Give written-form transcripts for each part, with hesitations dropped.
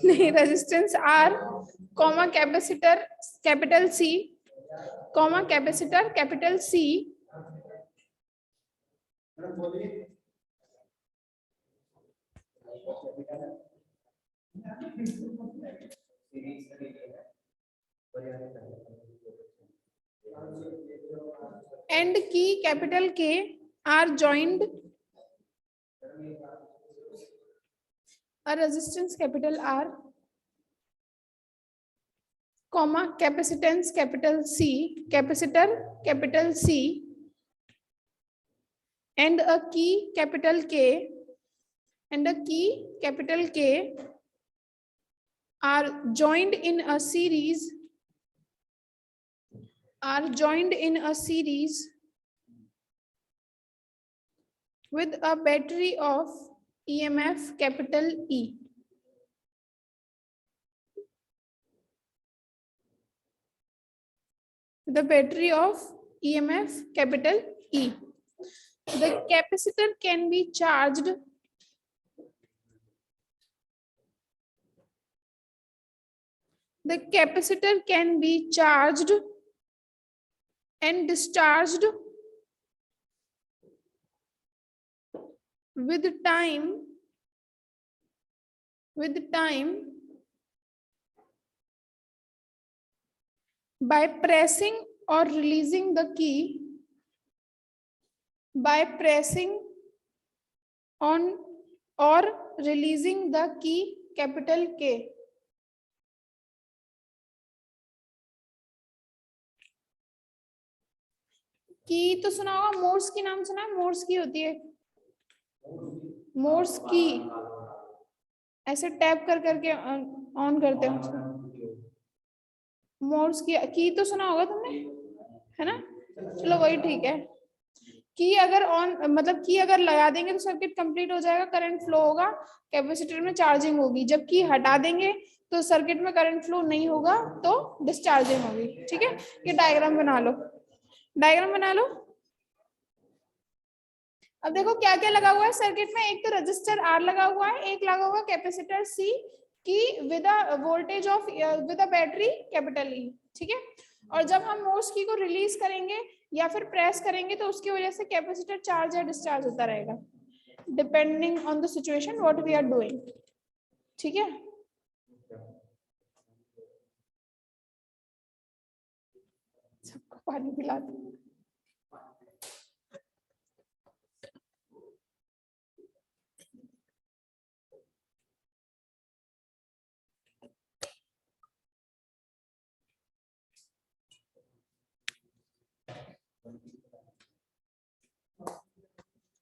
नहीं, resistance R comma capacitor capital C comma capacitor capital C and की capital K R joined a resistance capital R, comma capacitance capital C, capacitor capital C, and a key capital K, and a key capital K are joined in a series, with a battery of EMF capital E. The battery of EMF capital E. The capacitor can be charged and discharged with time by pressing or releasing the key, capital K. की तो सुना होगा, Morse की नाम सुना है? Morse की होती है, मोर्स की ऐसे टैप कर करके ऑन करते हैं उसको। मोर्स की तो सुना होगा तुमने, है ना? चलो वही ठीक है। की अगर ऑन मतलब की अगर लगा देंगे तो सर्किट कंप्लीट हो जाएगा, करंट फ्लो होगा, कैपेसिटर में चार्जिंग होगी। जब की हटा देंगे तो सर्किट में करंट फ्लो नहीं होगा, तो डिस्चार्जिंग होगी। ठीक है, ये डायग्राम बना लो, अब देखो क्या क्या लगा हुआ है सर्किट में। एक तो रजिस्टर आर लगा हुआ है, एक लगा हुआ कैपेसिटर सी की with a voltage of with a battery capital E. ठीक है, और जब हम मोर्स की को रिलीज करेंगे या फिर प्रेस करेंगे तो उसकी वजह से कैपेसिटर चार्ज या डिस्चार्ज होता रहेगा, depending on the situation what we are doing. ठीक है, सबको पानी पिला दो।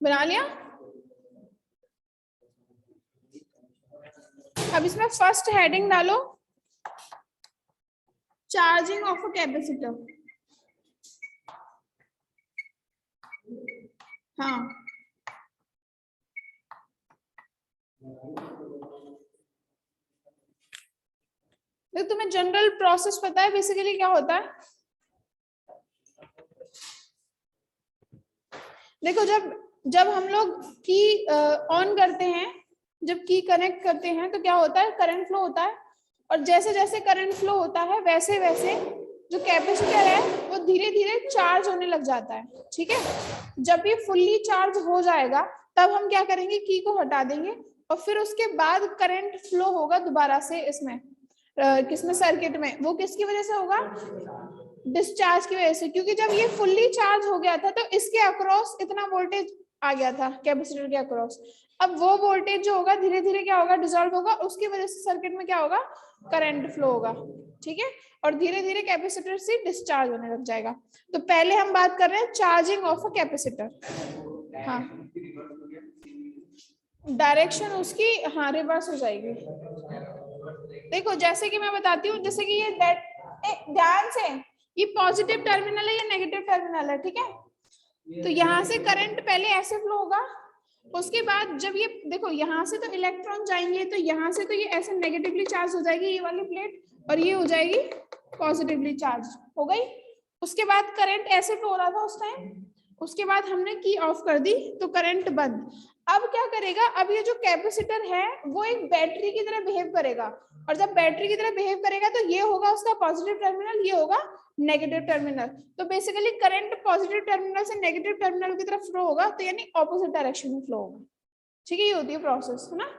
बना लिया? अब इसमें फर्स्ट हेडिंग डालो, चार्जिंग ऑफ अ कैपेसिटर। हाँ, तो तुम्हें जनरल प्रोसेस पता है बेसिकली क्या होता है? देखो, जब हम लोग की ऑन करते हैं, जब की कनेक्ट करते हैं तो क्या होता है? करंट फ्लो होता है, और जैसे जैसे करंट फ्लो होता है वैसे वैसे जो कैपेसिटर है वो धीरे धीरे चार्ज होने लग जाता है। ठीक है, जब ये फुल्ली चार्ज हो जाएगा तब हम क्या करेंगे? की को हटा देंगे, और फिर उसके बाद करंट फ्लो होगा दोबारा से इसमें किसमें? सर्किट में। वो किसकी वजह से होगा? डिस्चार्ज की वजह से, क्योंकि जब ये फुल्ली चार्ज हो गया था तो इसके अक्रॉस इतना वोल्टेज आ गया था कैपेसिटर के अक्रॉस। अब वो वोल्टेज जो होगा धीरे धीरे क्या होगा, डिसॉल्व होगा, उसकी वजह से सर्किट में क्या होगा, करंट फ्लो होगा, ठीक है, और धीरे धीरे कैपेसिटर से डिस्चार्ज होने लग जाएगा। तो पहले हम बात कर रहे हैं चार्जिंग ऑफ अ कैपेसिटर। हाँ, डायरेक्शन उसकी हाँ रिवर्स हो जाएगी। देखो जैसे कि मैं बताती हूँ, जैसे कि ये ध्यान से, ये पॉजिटिव टर्मिनल है, ये नेगेटिव टर्मिनल है, ठीक है। तो यहाँ से करंट पहले ऐसे फ्लो होगा, उसके बाद जब ये देखो यहाँ से तो इलेक्ट्रॉन जाएंगे, तो यहाँ से तो ये ऐसे नेगेटिवली चार्ज हो जाएगी ये वाली प्लेट, और ये हो जाएगी पॉजिटिवली चार्ज हो गई। उसके बाद करंट ऐसे फ्लो हो रहा था उस टाइम, उसके बाद हमने की ऑफ कर दी तो करंट बंद। अब क्या करेगा, अब ये जो कैपेसिटर है वो एक बैटरी की तरह बिहेव करेगा, और जब बैटरी की तरह बिहेव करेगा तो ये होगा उसका पॉजिटिव टर्मिनल, ये होगा नेगेटिव टर्मिनल। तो बेसिकली करंट पॉजिटिव टर्मिनल से नेगेटिव टर्मिनल की तरफ फ्लो होगा, तो यानी ऑपोजिट डायरेक्शन में फ्लो होगा, ठीक है। ये होती है प्रोसेस, है ना।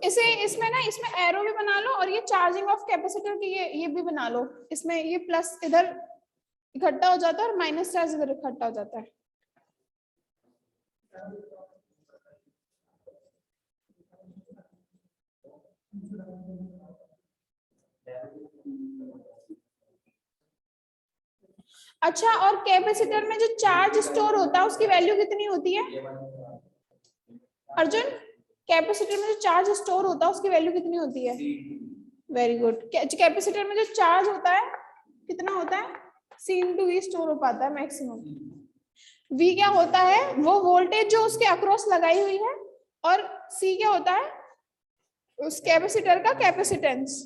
इसे इसमें ना, इसमें एरो भी बना लो, और ये चार्जिंग ऑफ कैपेसिटर की ये भी बना लो। इसमें ये प्लस इधर इकट्ठा हो जाता है और माइनस चार्ज इधर इकट्ठा हो जाता है। अच्छा, और कैपेसिटर में जो चार्ज स्टोर होता है उसकी वैल्यू कितनी होती है अर्जुन? कैपेसिटर में जो चार्ज स्टोर होता है उसकी वैल्यू कितनी होती है? Very good. कैपेसिटर में जो चार्ज होता है कितना होता है? C × V स्टोर हो पाता है मैक्सिमम। V क्या होता है? वो वोल्टेज जो उसके अक्रॉस लगाई हुई है, और C क्या होता है? उस कैपेसिटर का कैपेसिटेंस।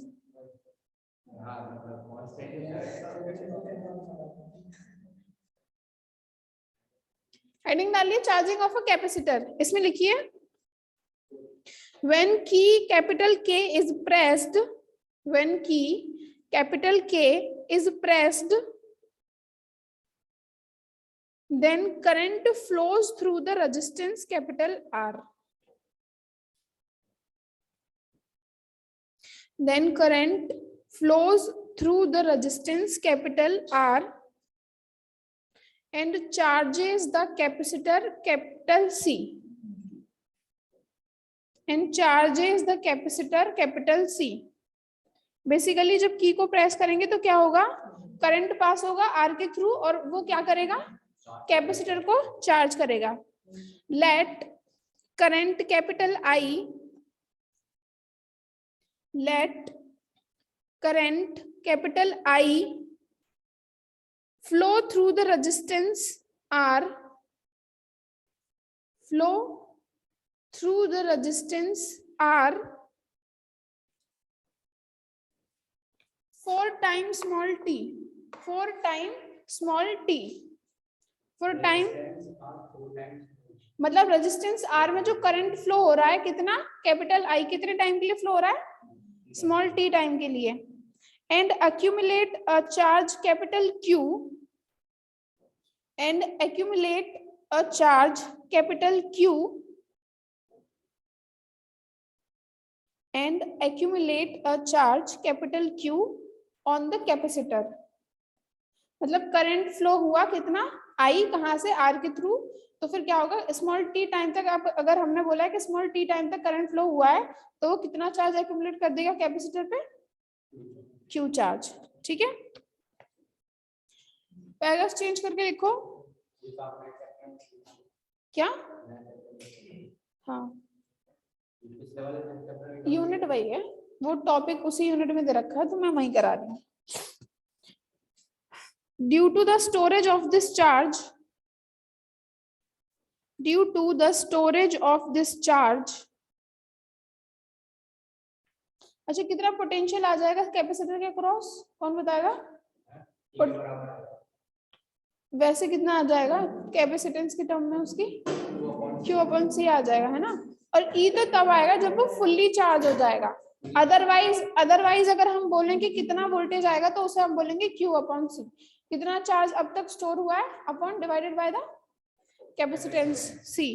हेडिंग डालिए चार्जिंग ऑफ अ कैपेसिटर, इसमें लिखिए when key capital K is pressed, when key capital K is pressed, then current flows through the resistance capital R. Then current flows through the resistance capital R and charges the capacitor capital C. And charges the capacitor capital C. Basically जब की को press करेंगे तो क्या होगा, current pass होगा are के through, और वो क्या करेगा, कैपेसिटर को चार्ज करेगा। Let current capital I, let current capital I flow through the resistance R, flow through the resistance R for time small t, for time small t, for time, मतलब resistance R में जो current flow हो रहा है कितना, capital I कितने time के लिए फ्लो हो रहा है, स्मॉल t टाइम के लिए, and accumulate a charge capital Q, and accumulate a charge capital Q, and accumulate a charge capital Q on the capacitor। मतलब करंट फ्लो हुआ कितना, I कहां से, R के थ्रू, तो फिर क्या होगा, स्मॉल t टाइम तक, आप अगर हमने बोला है कि स्मॉल t टाइम तक करंट फ्लो हुआ है, तो वो कितना चार्ज एक्यूमुलेट कर देगा कैपेसिटर पे, Q चार्ज, ठीक है। पैराग्राफ चेंज करके लिखो क्या, हाँ यूनिट वही है, वो टॉपिक उसी यूनिट में दे रखा है तो मैं वहीं करा रही हूँ। Due to the storage of this charge, due to the storage of this charge, अच्छा कितना पोटेंशियल आ जाएगा कैपेसिटर के क्रॉस, कौन बताएगा? वैसे कितना आ जाएगा कैपेसिटेंस के टर्म में उसकी, Q/C आ जाएगा, है ना। और E तो तब आएगा जब वो फुल्ली चार्ज हो जाएगा। अदरवाइज अगर हम बोलें कि कितना वोल्टेज आएगा तो उसे हम बोलेंगे Q/C, कितना चार्ज अब तक स्टोर हुआ है upon divided by the capacitance C।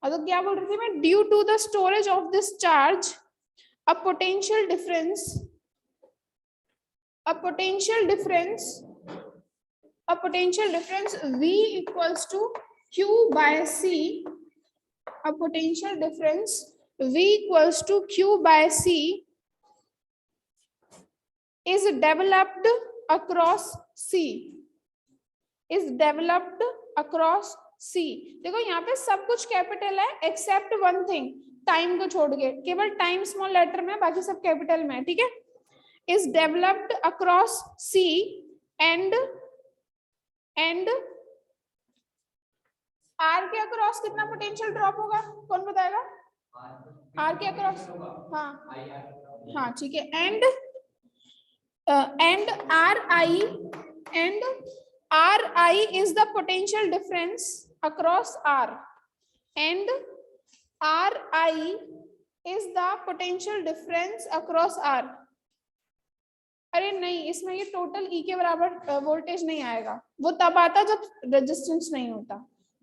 तो क्या बोल रही थी मैं, due to the storage of this charge a potential difference a potential difference V equals to Q by C, a potential difference V equals to Q by C is developed across C, is developed across C। देखो यहाँ पे सब कुछ capital है except one thing, time को छोड़ के, केवल टाइम स्मॉल लेटर में, बाकी सब कैपिटल में है, ठीक है। is developed across C and R के अक्रॉस कितना पोटेंशियल ड्रॉप होगा, कौन बताएगा? R के अक्रॉस, हाँ ठीक है, and RI is the potential difference across R, and RI is the potential difference across R। अरे नहीं, इसमें ये टोटल E के बराबर वोल्टेज नहीं आएगा, वो तब आता जब रेजिस्टेंस नहीं होता,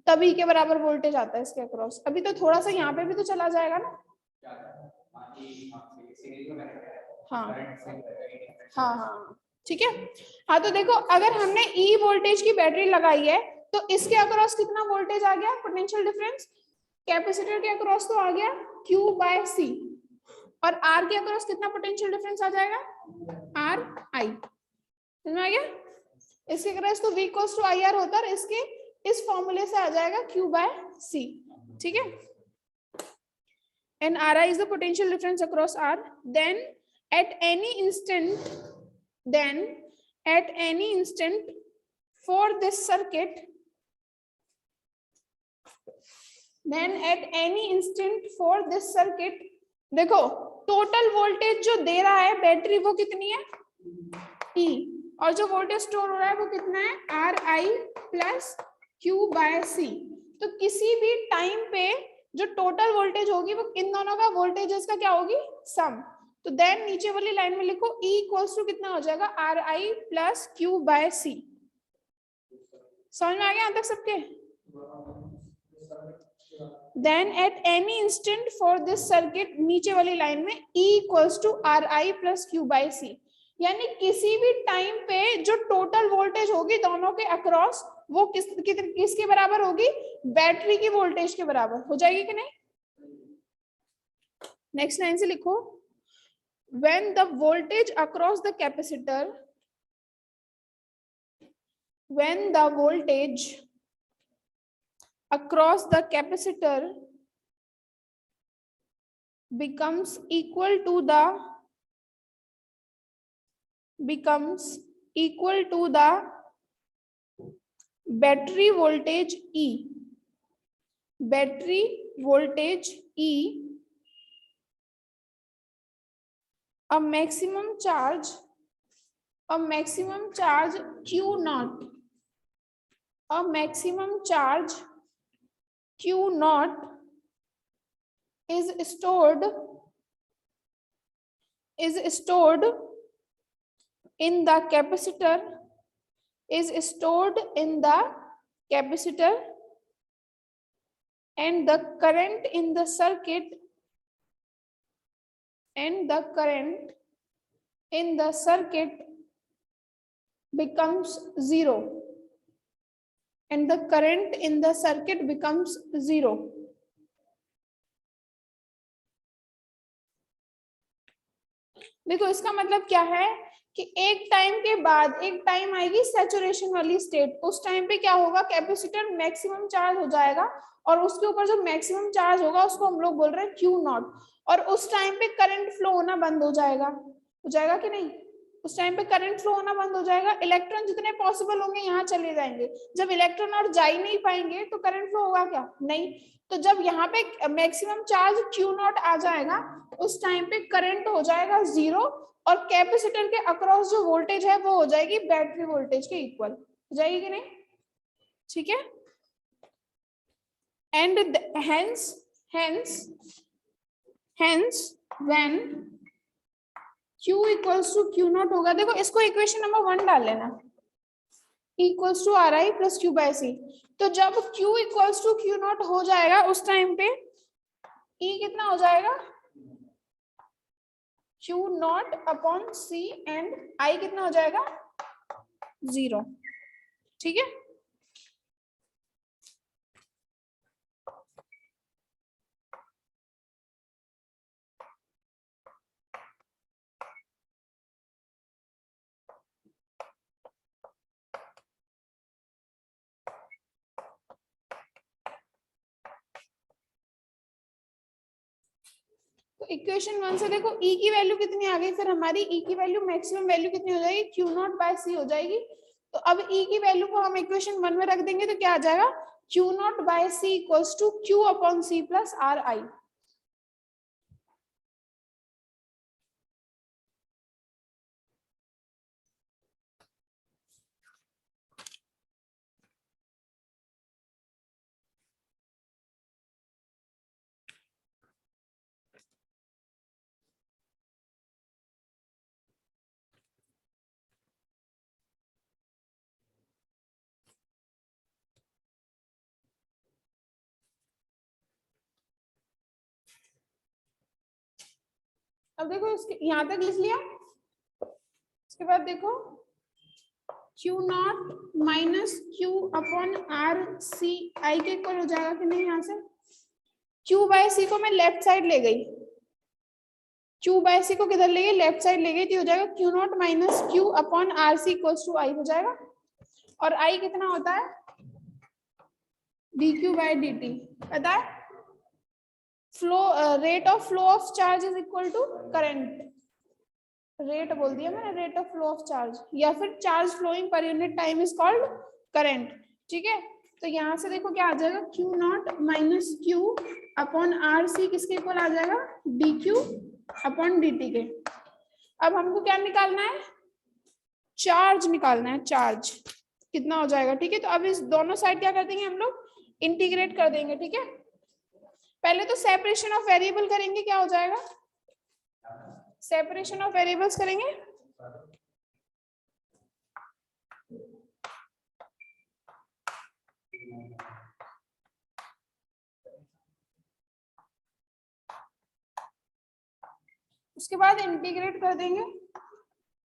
तब E के बराबर वोल्टेज आता है इसके अक्रॉस। अभी तो थोड़ा सा यहाँ पे भी तो चला जाएगा ना। हाँ ठीक है। हाँ तो देखो, अगर हमने E वोल्टेज की बैटरी लगाई है तो इसके अक्रॉस कितना वोल्टेज आ गया पोटेंशियल डिफरेंस, कैपेसिटर के अक्रॉस तो आ गया Q by C, और R के अक्रॉस कितना पोटेंशियल डिफरेंस आ जाएगा, RI। समझ में आ गया? इसके अक्रॉस तो V इक्वल्स टू IR होता है, इसके इस फॉर्मूले से आ जाएगा Q by C, ठीक है। And RI is the potential difference across R. Then at any instant for this circuit, देखो टोटल वोल्टेज जो दे रहा है बैटरी वो कितनी है, E, और जो वोल्टेज स्टोर हो रहा है वो कितना है, RI plus Q by C। तो किसी भी टाइम पे जो टोटल वोल्टेज होगी वो इन दोनों का वोल्टेजेस का क्या होगी, सम। तो देन नीचे वाली लाइन में लिखो E इक्वल्स टू कितना हो जाएगा, RI plus Q by C। समझ में आ गया यहाँ तक सबके? Then at any instant for this circuit, नीचे वाली लाइन में E equals to RI plus Q by C, यानी किसी भी टाइम पे जो टोटल वोल्टेज होगी दोनों के अक्रॉस वो किसके बराबर होगी, बैटरी की वोल्टेज के बराबर हो जाएगी कि नहीं। नेक्स्ट लाइन से लिखो, when the voltage across the capacitor, when the voltage across the capacitor becomes equal to the battery voltage E, a maximum charge Q naught, is stored in the capacitor, and the current in the circuit becomes zero, देखो इसका मतलब क्या है कि एक time के बाद एक टाइम आएगी सैचुरेशन वाली स्टेट, उस टाइम पे क्या होगा, कैपेसिटर मैक्सिमम चार्ज हो जाएगा और उसके ऊपर जो मैक्सिमम चार्ज होगा उसको हम लोग बोल रहे हैं Q नॉट, और उस टाइम पे करंट फ्लो होना बंद हो जाएगा कि नहीं, उस टाइम पे करंट फ्लो होना बंद हो जाएगा, इलेक्ट्रॉन जितने पॉसिबल होंगे यहाँ चले जाएंगे, जब इलेक्ट्रॉन और जा ही नहीं पाएंगे तो करंट फ्लो होगा क्या, नहीं। तो जब यहाँ पे मैक्सिमम चार्ज Q नॉट आ जाएगा उस टाइम पे करंट हो जाएगा जीरो, और कैपेसिटर के अक्रॉस जो वोल्टेज है वो हो जाएगी बैटरी वोल्टेज के इक्वल, हो जाएगी कि नहीं, ठीक है। And hence when Q equals to Q not होगा, देखो इसको इक्वेशन नंबर 1 डाल लेना, equals to RI plus Q by C। तो जब Q equals to Q not हो जाएगा उस टाइम पे E कितना हो जाएगा, Q not upon C and I कितना हो जाएगा 0। ठीक है, तो इक्वेशन 1 से देखो E की वैल्यू कितनी आ गई, फिर हमारी E की वैल्यू मैक्सिमम वैल्यू कितनी हो जाएगी Q नॉट बाय C हो जाएगी। तो अब E की वैल्यू को हम इक्वेशन 1 में रख देंगे तो क्या आ जाएगा Q not by C equals to Q upon C plus R I. अब देखो इसके यहां तक लिख लिया, इसके बाद देखो Q not minus Q upon R C I के इक्वल हो जाएगा कि नहीं। यहाँ से Q बाय C को मैं लेफ्ट साइड ले गई, Q बाय C को किधर ले गई लेफ्ट साइड ले गई, तो हो जाएगा Q not minus Q upon R C equals to I हो जाएगा। और I कितना होता है dq बाय dt, पता है flow rate of flow of charge is equal to current, rate बोल दिया मैंने, rate of flow of charge या फिर charge flowing per unit time is called current. ठीक है, तो यहाँ से देखो क्या आ जाएगा Q not minus Q upon R C किसके इक्वल आ जाएगा dq अपॉन dt के। अब हमको क्या निकालना है चार्ज निकालना है, चार्ज कितना हो जाएगा। ठीक है, तो अब इस दोनों साइड क्या कर देंगे हम लोग इंटीग्रेट कर देंगे। ठीक है, पहले तो सेपरेशन ऑफ वेरिएबल करेंगे, क्या हो जाएगा सेपरेशन ऑफ वेरिएबल्स करेंगे। उसके बाद इंटीग्रेट कर देंगे,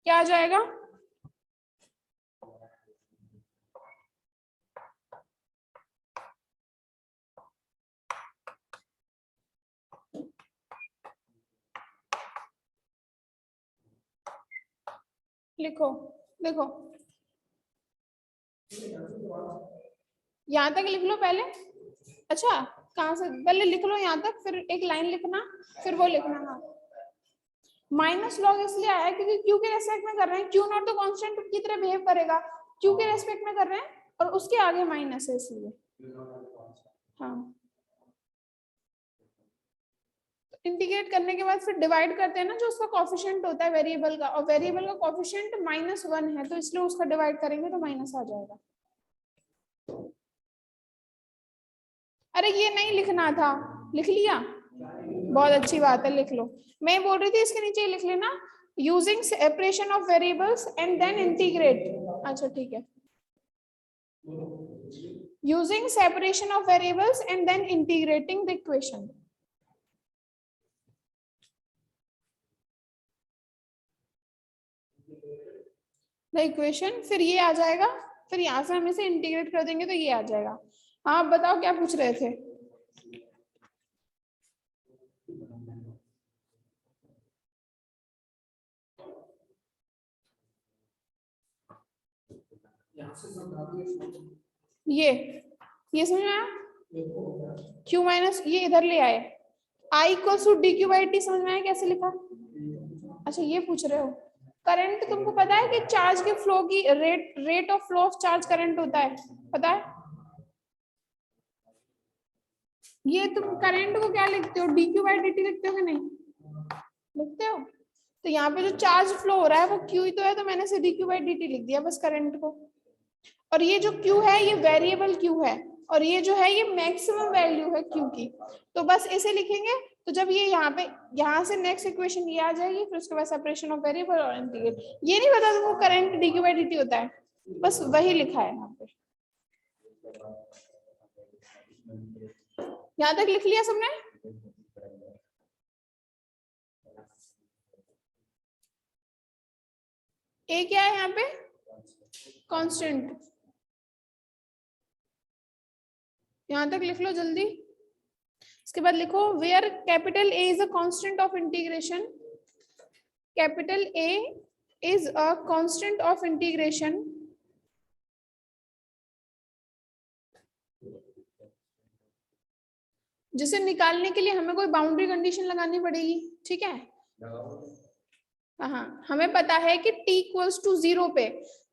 क्या आ जाएगा लिखो, देखो यहां तक लिख लो पहले। अच्छा कहां से, पहले लिख लो यहाँ तक, फिर एक लाइन लिखना, फिर वो लिखना। हाँ माइनस लॉग इसलिए आया क्योंकि क्यू के रेस्पेक्ट में कर रहे हैं, क्यू नॉट तो कांस्टेंट की तरह बिहेव करेगा, क्यू के रेस्पेक्ट में कर रहे हैं और उसके आगे माइनस है इसलिए। हाँ इंटीग्रेट करने के बाद फिर डिवाइड करते हैं ना, जो उसका कोफिशिएंट होता है वेरिएबल का, और वेरिएबल का कोफिशिएंट -1 है तो इसलिए उसका डिवाइड करेंगे तो माइनस आ जाएगा। अरे ये नहीं लिखना था, लिख लिया, बहुत अच्छी बात है लिख लो। मैं बोल रही थी इसके नीचे लिख लेना using separation of variables and then integrate. अच्छा ठीक है, using separation of variables and then integrating the equation. The equation फिर ये आ जाएगा, फिर यहाँ से हम इसे इंटीग्रेट कर देंगे तो ये आ जाएगा। हाँ बताओ क्या पूछ रहे थे। ये समझ में आया, Q माइनस ये इधर ले आए, I equals to D Q by T, समझ में आया कैसे लिखा। अच्छा ये पूछ रहे हो करंट, तुमको पता है कि चार्ज के फ्लो की rate of flow of charge current होता है, पता है। ये तुम करंट को क्या लिखते हो D Q by D T लिखते हो कि नहीं लिखते हो। तो यहाँ पे जो चार्ज फ्लो हो रहा है वो क्यू ही तो है, तो मैंने से D Q by D T लिख दिया बस करंट को। और ये जो Q है ये वेरिएबल Q है, और ये जो है ये मैक्सिमम वैल्यू है Q की, तो बस इसे लिखेंगे। तो जब ये यहाँ पे यहाँ से नेक्स्ट इक्वेशन ये आ जाएगी, फिर उसके बाद सेपरेशन ऑफ वेरिएबल और इंटीग्रेट। ये नहीं पता तुमको current D Q by D T होता है, बस वही लिखा है यहाँ पे। यहाँ तक लिख लिया सबने। ए क्या है यहाँ पे? कांस्टेंट। यहां तक लिख लो जल्दी। इसके बाद लिखो where capital A is a constant of integration, capital A is a constant of integration, जिसे निकालने के लिए हमें कोई बाउंड्री कंडीशन लगानी पड़ेगी, ठीक है। हाँ, हमें पता है कि t इक्वल्स टू 0 पे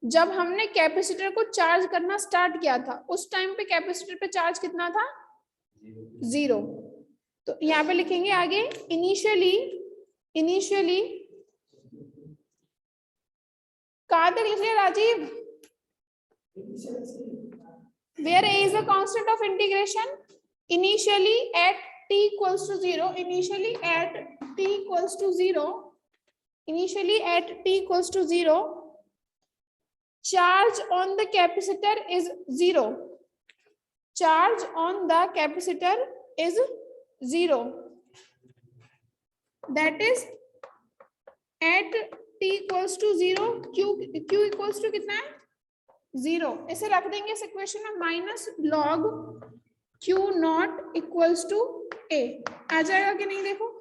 जब हमने कैपेसिटर को चार्ज करना स्टार्ट किया था, उस टाइम पे कैपेसिटर पे चार्ज कितना था? 0। तो यहाँ पे लिखेंगे आगे इनिशियली कहाँ तक लिख लिया Rajeev? Where A is a constant of integration, initially at t equals to 0, initially at t equals to 0, initially at t equals to 0, charge on the capacitor is 0, charge on the capacitor is 0, that is at t equals to 0 q equals to कितना है? 0। इसे रख देंगे इस equation में minus log Q not equals to A। आ जाएगा कि नहीं? देखो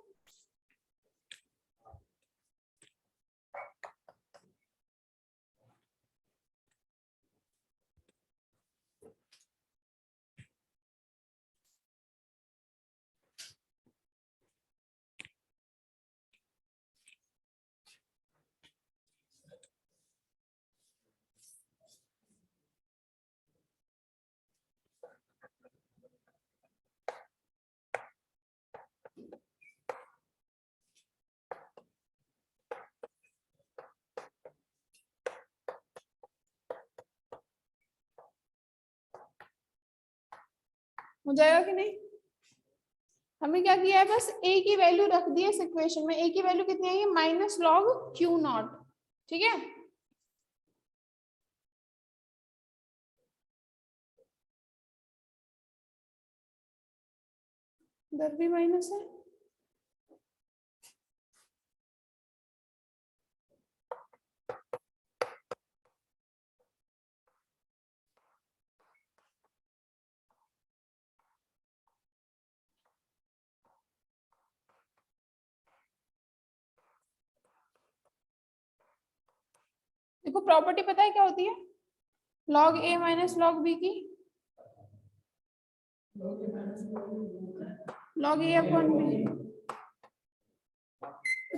हो जाएगा कि नहीं? हमें क्या किया है, बस a की वैल्यू रख दी है इस इक्वेशन में। a की वैल्यू कितनी आई है? माइनस लॉग Q नॉट, ठीक है। इधर भी माइनस है। देखो प्रॉपर्टी पता है क्या होती है? Log a minus log b की लॉग a अपॉन b।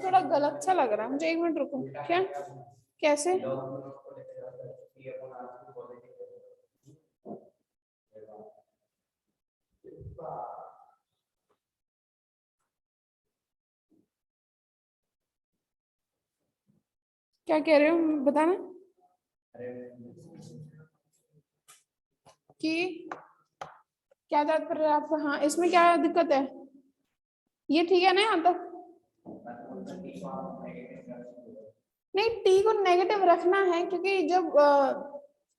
थोड़ा गलत सा लग रहा है मुझे, एक मिनट रुको। क्या? कैसे? क्या कह रहे हो बताना। कि क्या तात्पर्य आपका? हाँ, इसमें क्या दिक्कत है? ये ठीक है ना यहाँ तक? नहीं, टी को नेगेटिव रखना है क्योंकि जब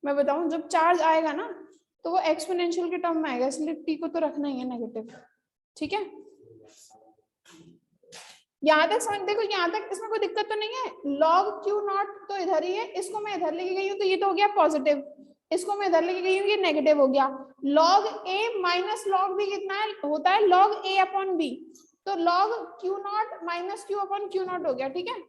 मैं बताऊं जब चार्ज आएगा ना तो वो एक्सपोनेंशियल के टर्म में आएगा, इसलिए टी को तो रखना ही है नेगेटिव, ठीक है। यहाँ तक समझ, देखो यहाँ तक इसमें कोई दिक्कत तो नहीं है। लॉग क्यू नॉट तो इधर ही है, इसको मैं इधर लेके गई हूँ तो ये तो हो गया पॉजिटिव, इसको मैं इधर लेके गई हूँ ये नेगेटिव हो गया। लॉग ए माइनस लॉग बी कितना है? होता है लॉग ए अपॉन बी, तो log Q not minus Q upon Q not हो गया, ठीक है।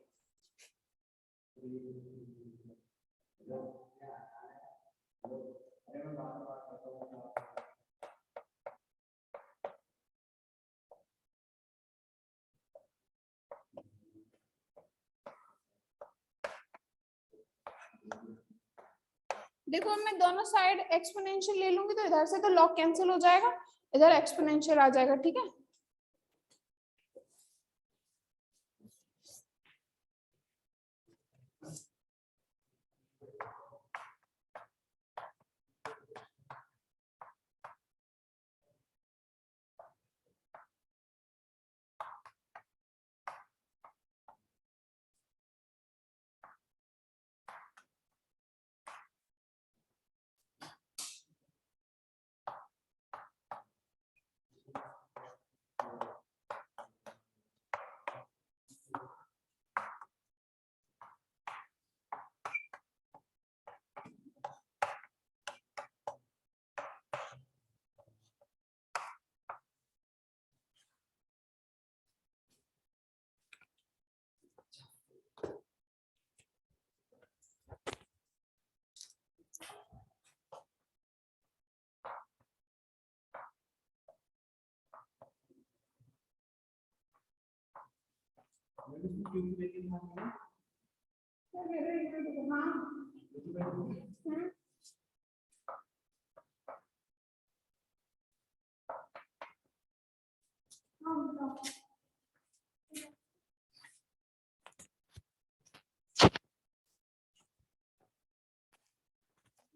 देखो मैं दोनों साइड एक्सपोनेंशियल ले लूंगी तो इधर से तो लॉग कैंसिल हो जाएगा, इधर एक्सपोनेंशियल आ जाएगा, ठीक है।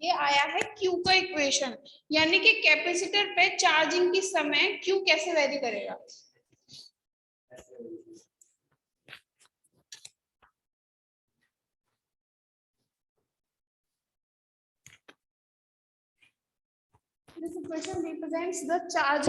ये आया है क्यू का इक्वेशन, यानी कि कैपेसिटर पे चार्जिंग की समय क्यू कैसे वेरी करेगा। This equation represents the charge.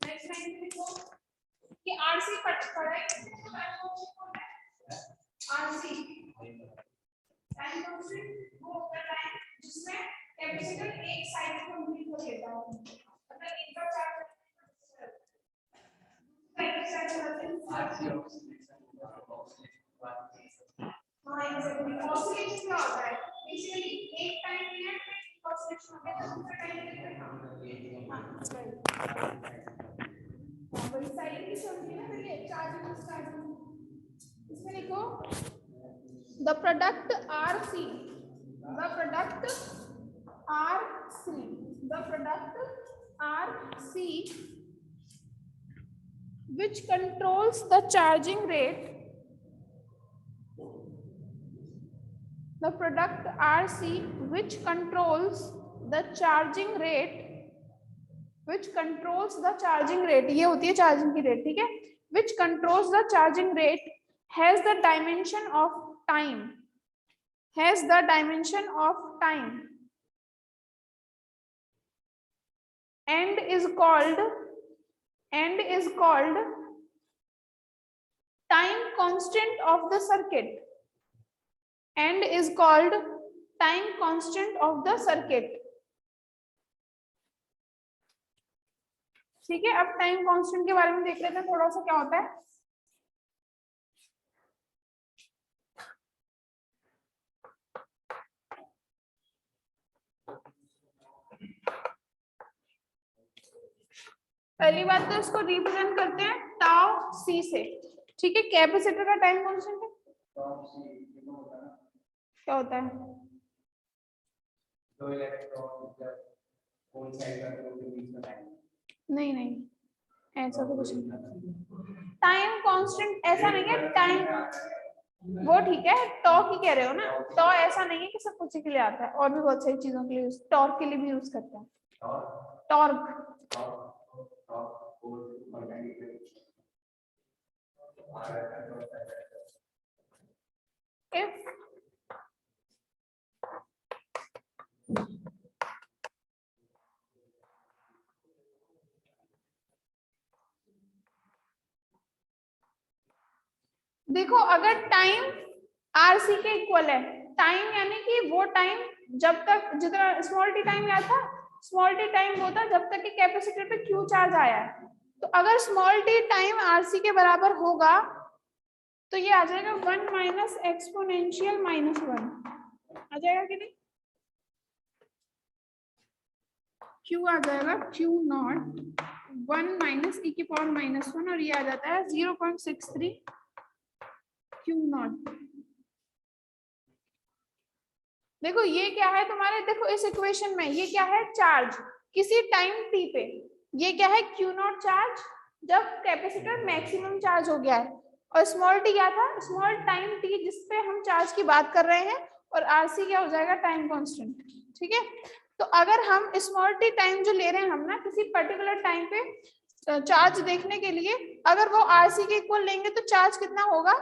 Next line में देखो कि आरसी पढ़ा है, आरसी टाइम कांस्टेंट वो होता है जिसमें कैपेसिटर एक साइड कंप्लीट हो जाता है, मतलब एक बार चार्ज ऑसिलेशन क्या होता है, बेसिकली एक टाइम पीरियड में ऑसिलेशन होता है, दूसरा टाइम पीरियड में वही साइड की होती है ना, फिर ये चार्जिंग स्टार्टिंग इसमें लिखो the product RC, the product RC, the product RC which controls the charging rate, the product RC which controls the charging rate, which controls the charging rate, ये होती है चार्जिंग की रेट, ठीक है, which controls the charging rate has the dimension of time, has the dimension of time and is called time constant of the circuit, and is called time constant of the circuit, ठीक है। अब time constant के बारे में देख लेते हैं थोड़ा सा क्या होता है। पहली बात तो इसको रिप्रेजेंट करते हैं टाउ सी से, ठीक है। कैपेसिटर का टाइम कांस्टेंट है, क्या होता है, नहीं नहीं ऐसा तो कुछ नहीं, टाइम कांस्टेंट ऐसा नहीं है, टाइम वो ठीक है, टॉर्क ही कह रहे हो ना, टॉ ऐसा नहीं है कि सब कुछ के लिए आता है, और भी बहुत सारी चीजों के लिए टॉर्क के लिए भी यूज करते हैं, टॉर्क if देखो अगर टाइम आरसी के इक्वल है, टाइम यानी कि वो टाइम जब तक, जितना स्मॉल टी टाइम याद था, स्मॉल टी टाइम वो था जब तक कि कैपेसिटर पे क्यू चार्ज आया है, तो अगर स्मॉल टी टाइम आरसी के बराबर होगा तो ये आ जाएगा 1 माइनस एक्सपोनेंशियल माइनस 1 आ जाएगा कि नहीं, क्यू आ जाएगा क्यू नॉट 1 माइनस ई की पावर माइनस 1 और ये आ जाता है 0.63 क्यू नॉट। देखो ये क्या है तुम्हारे, देखो इस इक्वेशन में ये क्या है, चार्ज किसी टाइम टी पे, ये क्या है क्यू नॉट चार्ज जब कैपेसिटर मैक्सिमम चार्ज हो गया है, और स्मॉल टी क्या था, स्मॉल टाइम टी जिसपे हम चार्ज की बात कर रहे हैं, और आरसी क्या हो जाएगा टाइम कांस्टेंट, ठीक है। तो अगर हम स्मॉल टी टाइम जो ले रहे हैं हम ना किसी पर्टिकुलर टाइम पे चार्ज देखने के लिए, अगर वो आरसी के इक्वल लेंगे तो चार्ज कितना होगा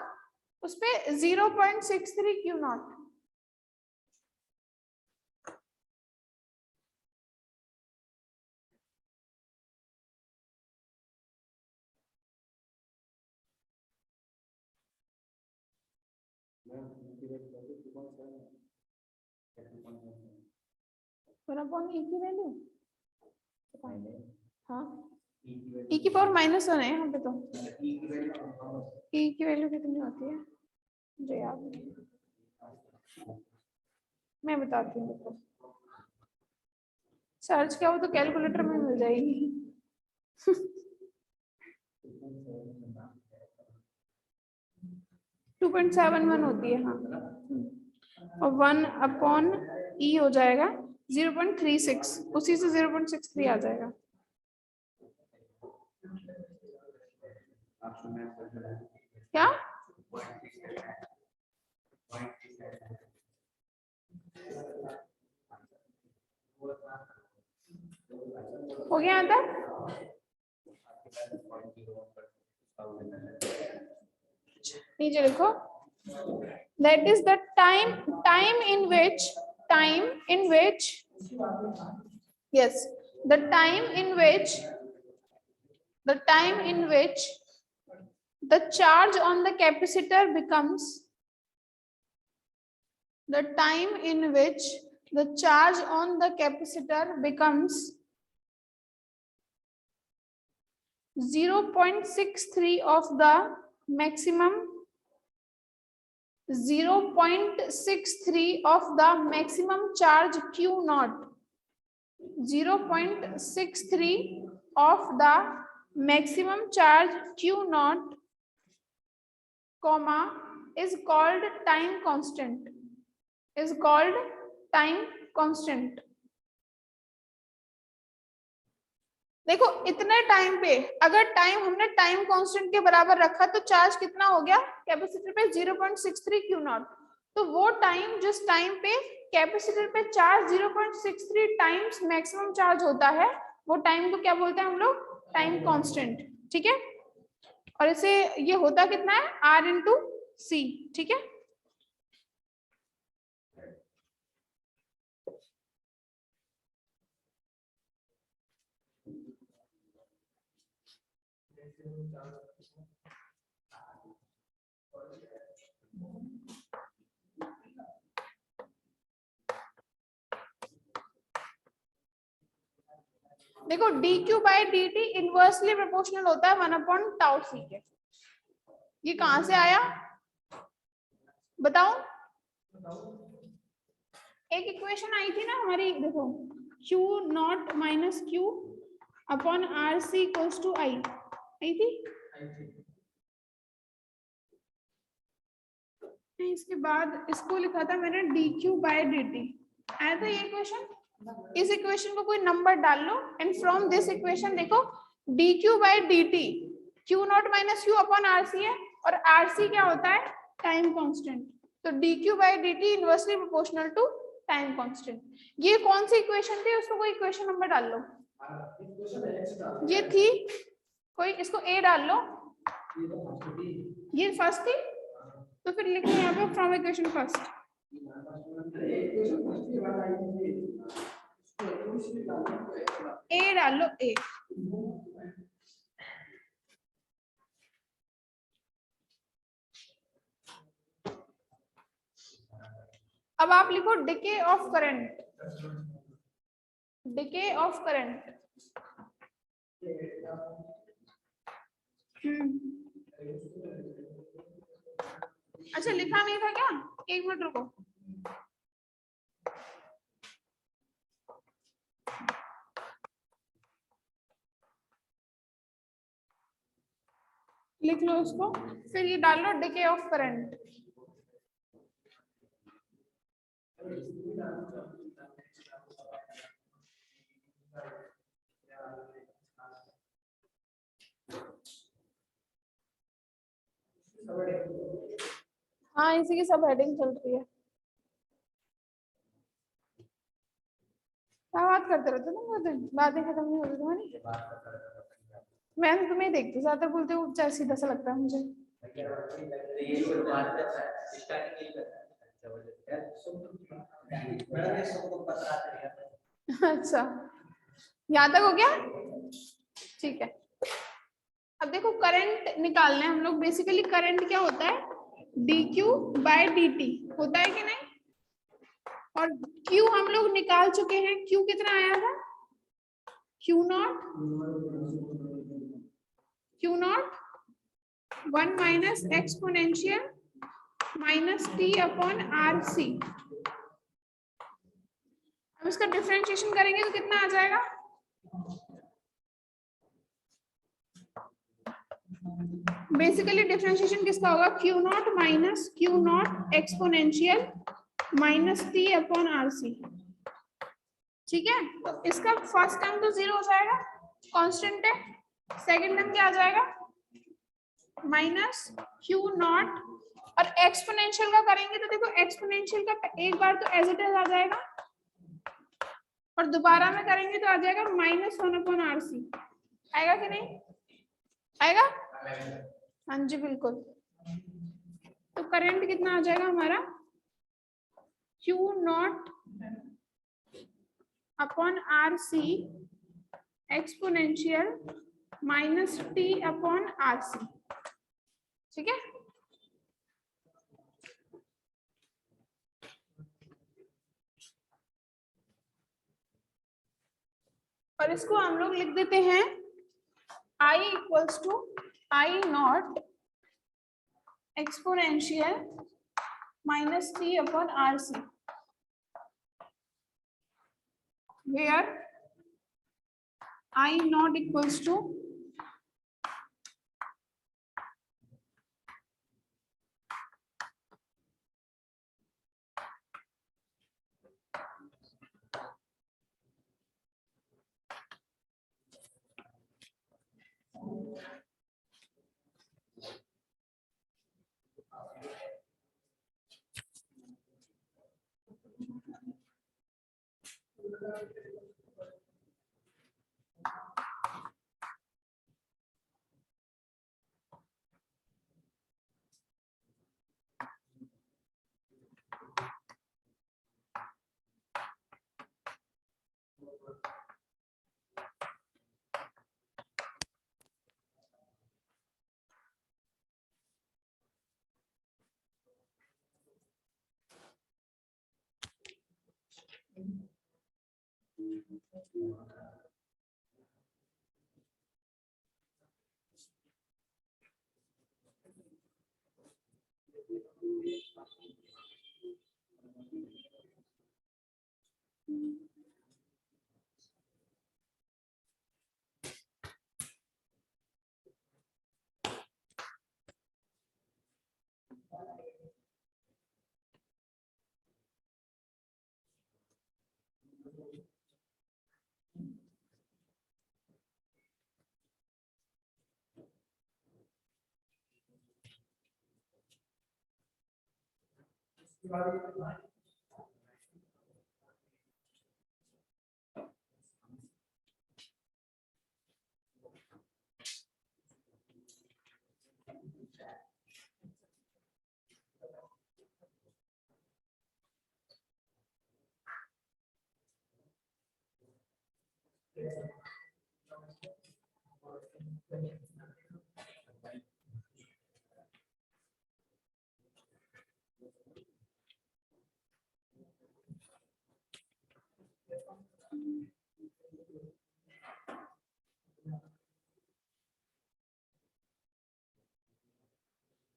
उस पे 0.63 क्यू नॉट। 1/e की वैल्यू, हाँ e की पावर -1 है यहाँ पे, तो e की वैल्यू कितनी होती है मुझे याद नहीं, मैं बताती हूँ, देखो सर्च किया हो तो कैलकुलेटर में मिल जाएगी। 2.71 होती है, हाँ, और 1/e हो जाएगा 0.36, उसी से 0.63 आ जाएगा। क्या हो गया यहाँ तक? नीचे लिखो, that is the time in which yes, the time in which the charge on the capacitor becomes, the time in which the charge on the capacitor becomes 0.63 of the maximum, 0.63 of the maximum charge Q naught, 0.63 of the maximum charge Q naught, comma, is called time constant, is called time constant। देखो इतने time पे अगर time हमने time constant के बराबर रखा तो charge कितना हो गया कैपेसिटर पे 0.63 क्यू नॉट, तो वो टाइम जिस टाइम पे कैपेसिटर पे चार्ज 0.63 टाइम्स मैक्सिमम चार्ज होता है वो टाइम को क्या बोलते हैं हम लोग, टाइम कांस्टेंट, ठीक है। और इसे ये होता कितना है R/C, ठीक है। देखो dq/dt इनवर्सली प्रोपोर्शनल होता है 1/τc के। ये कहां से आया बताओ? एक इक्वेशन आई थी ना हमारी, देखो Q0 - Q/RC = I आई थी। इसके बाद इसको लिखा था मैंने dq/dt, आया था ये इक्वेशन। इस इक्वेशन को कोई नंबर डाल लो एंड फ्रॉम दिस इक्वेशन देखो dq/dt Q0 - Q/RC है और RC क्या होता है, टाइम कांस्टेंट, तो dq/dt inversely proportional to time constant. ये कौन सी इक्वेशन थी, उसको कोई इक्वेशन नंबर डाल लो। ये थी कोई, इसको A डाल लो, ये फर्स्ट थी, तो फिर लिखो यहाँ पे फ्रॉम इक्वेशन फर्स्ट। A डाल लो, A। अब आप लिखो decay of current, decay of current. अच्छा लिखा नहीं था क्या, एक मिनट रुको। लिख लो उसको, फिर ये डाल लो डिके ऑफ करंट। हाँ इसी की सब हेडिंग चल रही है। क्या बात करते रहते तुम पूरे दिन, बातें खत्म नहीं होती तुम्हारी। मैं तो तुम्हें देखती ज्यादा बोलते हो, चाहे सीधा सा लगता है मुझे। अच्छा यहाँ तक हो गया, ठीक है। अब देखो करंट निकालना है हम लोग। बेसिकली करंट क्या होता है, dq बाय dt होता है कि नहीं। और q हम लोग निकाल चुके हैं, q कितना आया था, q not 1 minus exponential minus t upon R C. अब इसका डिफरेंशिएशन करेंगे तो कितना आ जाएगा, बेसिकली डिफरेंशिएशन किसका होगा, Q not minus Q not exponential minus T upon R C. ठीक है, तो इसका फर्स्ट टर्म तो 0 हो जाएगा, कांस्टेंट है। सेकंड टर्म क्या आ जाएगा, माइनस क्यू नॉट, और एक्सपोनेंशियल का करेंगे तो देखो एक्सपोनेंशियल का एक बार तो एज इट इज आ जाएगा, और दोबारा में करेंगे तो आ जाएगा माइनस 1 अपॉन आर सी। आएगा कि नहीं आएगा, हाँ जी बिल्कुल। तो करंट कितना आ जाएगा हमारा, Q not upon R C exponential minus T upon R C. ठीक है, और इसको हम लोग लिख देते हैं I equals to I not exponential minus T upon R C, where I not equals to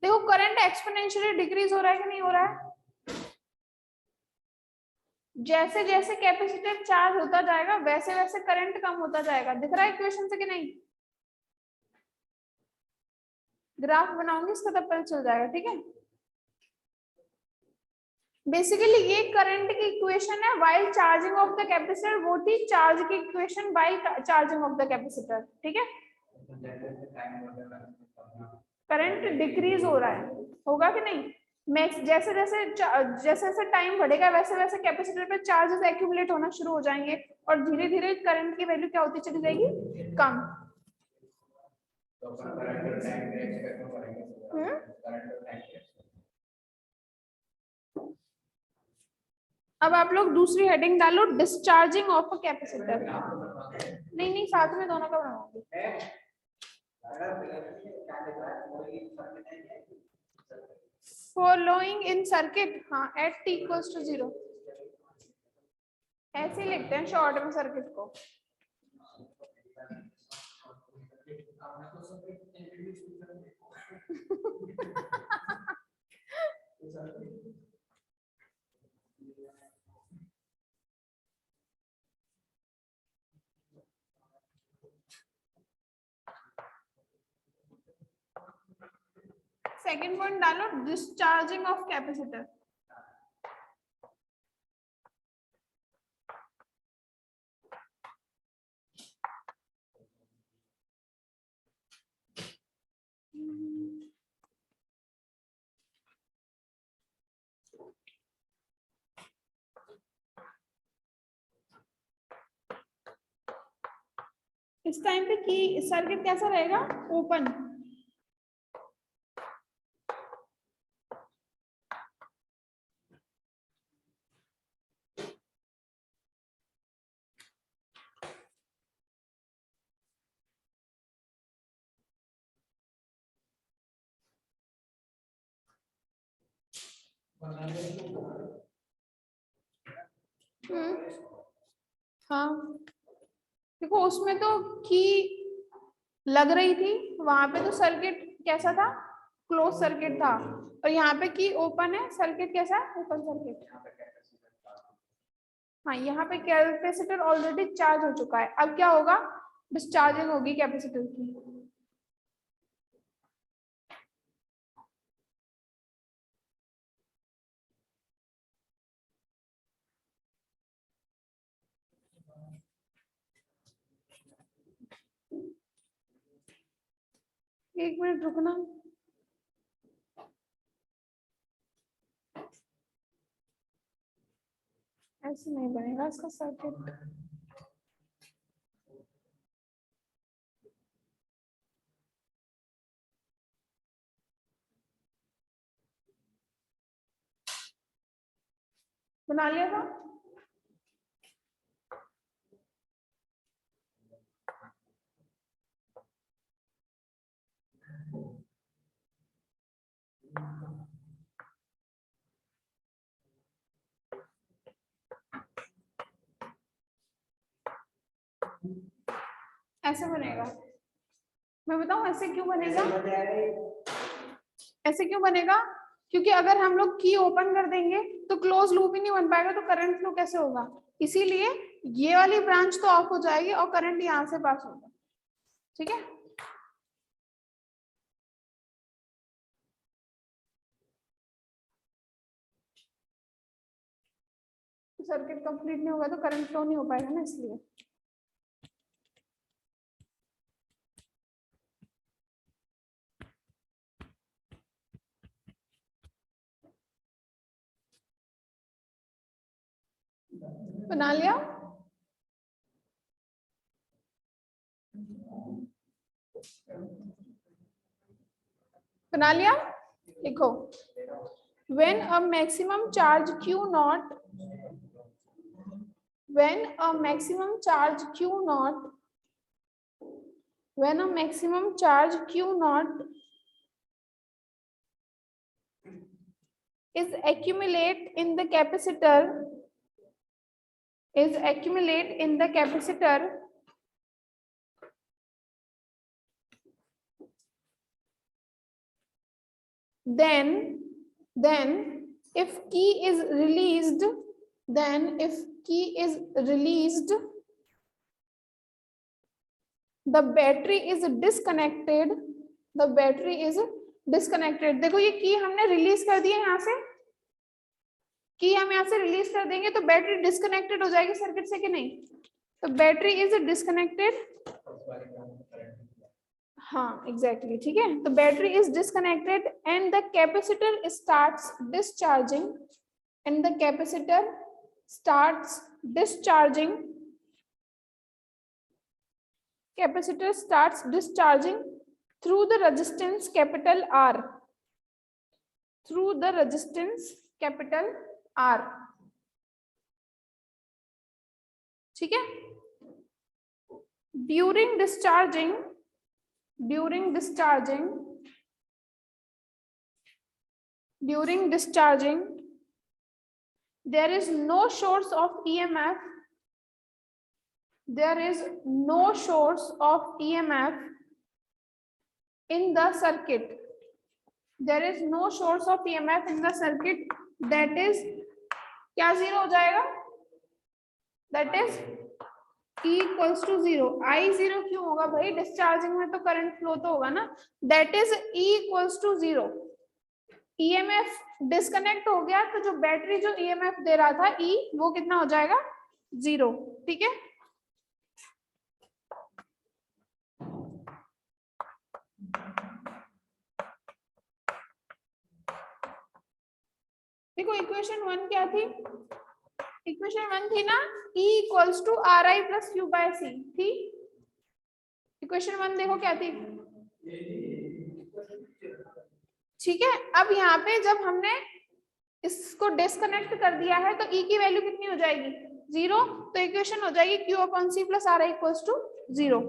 देखो करंट एक्सपोनेंशियली डिक्रीज हो रहा है कि नहीं हो रहा है, जैसे जैसे कैपेसिटर चार्ज होता जाएगा वैसे वैसे करंट कम होता जाएगा। दिख रहा है इक्वेशन से कि नहीं, ग्राफ बनाऊंगी इसका तब पता चल जाएगा। ठीक है, बेसिकली ये करंट की इक्वेशन है while charging of the capacitor, वो थी चार्ज की equation while charging of the capacitor. ठीक है, करंट डिक्रीज हो रहा है, होगा कि नहीं, मैक्स जैसे जैसे जैसे टाइम बढ़ेगा वैसे वैसे कैपेसिटर पे चार्जेस एक्यूमुलेट होना शुरू हो जाएंगे, और धीरे धीरे करंट की वैल्यू क्या होती चली जाएगी, कम। अब आप लोग दूसरी हेडिंग डालो, डिस्चार्जिंग ऑफ अ कैपेसिटर। नहीं नहीं, साथ में दोनों का बनाऊंगी। फॉलोइंग इन सर्किट, हाँ एट t इक्वल्स टू 0, ऐसे ही लिखते हैं शॉर्ट में सर्किट को। सेकेंड पॉइंट डालो, डिस्चार्जिंग ऑफ कैपेसिटर। इस टाइम पे की सर्किट कैसा रहेगा, ओपन। हाँ देखो उसमें तो की लग रही थी, वहां पे तो सर्किट कैसा था, क्लोज सर्किट था, और यहाँ पे की ओपन है, सर्किट कैसा है, ओपन सर्किट। हाँ यहाँ पे कैपेसिटर ऑलरेडी चार्ज हो चुका है, अब क्या होगा, डिस्चार्जिंग होगी कैपेसिटर की। एक मिनट रुकना, ऐसे नहीं बनेगा इसका सर्किट। बना लिया था, ऐसे बनेगा। मैं बताऊं ऐसे क्यों बनेगा, ऐसे क्यों बनेगा, क्योंकि अगर हम लोग की ओपन कर देंगे तो क्लोज लूप ही नहीं बन पाएगा, तो करंट फ्लो कैसे होगा, इसीलिए ये वाली ब्रांच तो ऑफ हो जाएगी और करंट यहाँ से पास होगा। ठीक है, तो सर्किट कंप्लीट नहीं होगा तो करंट फ्लो नहीं हो पाएगा ना, इसलिए। बना लिया, बना लिया, लिखो, when a maximum charge q naught, when a maximum charge q naught, when a maximum charge q naught is accumulate in the capacitor, is accumulate in the capacitor, then if key is released, then if key is released, the battery is disconnected, the battery is disconnected। देखो ये की हमने release कर दी है, यहाँ से की हम यहाँ से रिलीज कर देंगे तो बैटरी डिस्कनेक्टेड हो जाएगी सर्किट से कि नहीं, तो बैटरी इज डिस्कनेक्टेड। हाँ एग्जैक्टली, ठीक है, तो battery is disconnected and the capacitor starts discharging, and the capacitor starts discharging, capacitor starts discharging through the resistance capital R, through the resistance capital R। ठीक है, during discharging, during discharging during discharging there is no source of EMF, there is no source of EMF in the circuit, there is no source of EMF in the circuit, that is क्या zero हो जाएगा, that is E equals to 0. I 0 क्यों होगा भाई, discharging में तो current flow तो होगा ना, that is E equals to 0. EMF disconnect हो गया तो जो बैटरी जो EMF दे रहा था E, वो कितना हो जाएगा, 0. ठीक है, देखो इक्वेशन 1 क्या थी, इक्वेशन 1 थी ना, E equals to RI plus Q by C थी, इक्वेशन 1 देखो क्या थी, ठीक है। अब यहाँ पे जब हमने इसको डिस्कनेक्ट कर दिया है तो E की वैल्यू कितनी हो जाएगी, 0, तो इक्वेशन हो जाएगी Q upon C plus RI equals to 0।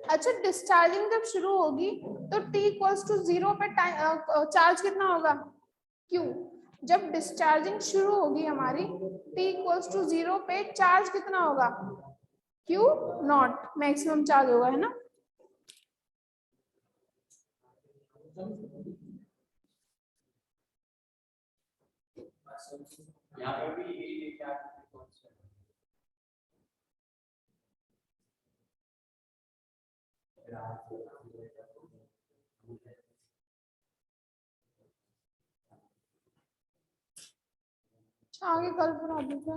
अच्छा, डिस्चार्जिंग जब शुरू होगी तो T इक्वल्स टू 0 पे चार्ज कितना होगा, Q। जब डिस्चार्जिंग शुरू होगी हमारी T इक्वल्स टू 0 पे चार्ज कितना होगा, Q नॉट, मैक्सिमम चार्ज होगा, है ना। यहाँ पर भी आगे कल बना दूंगा।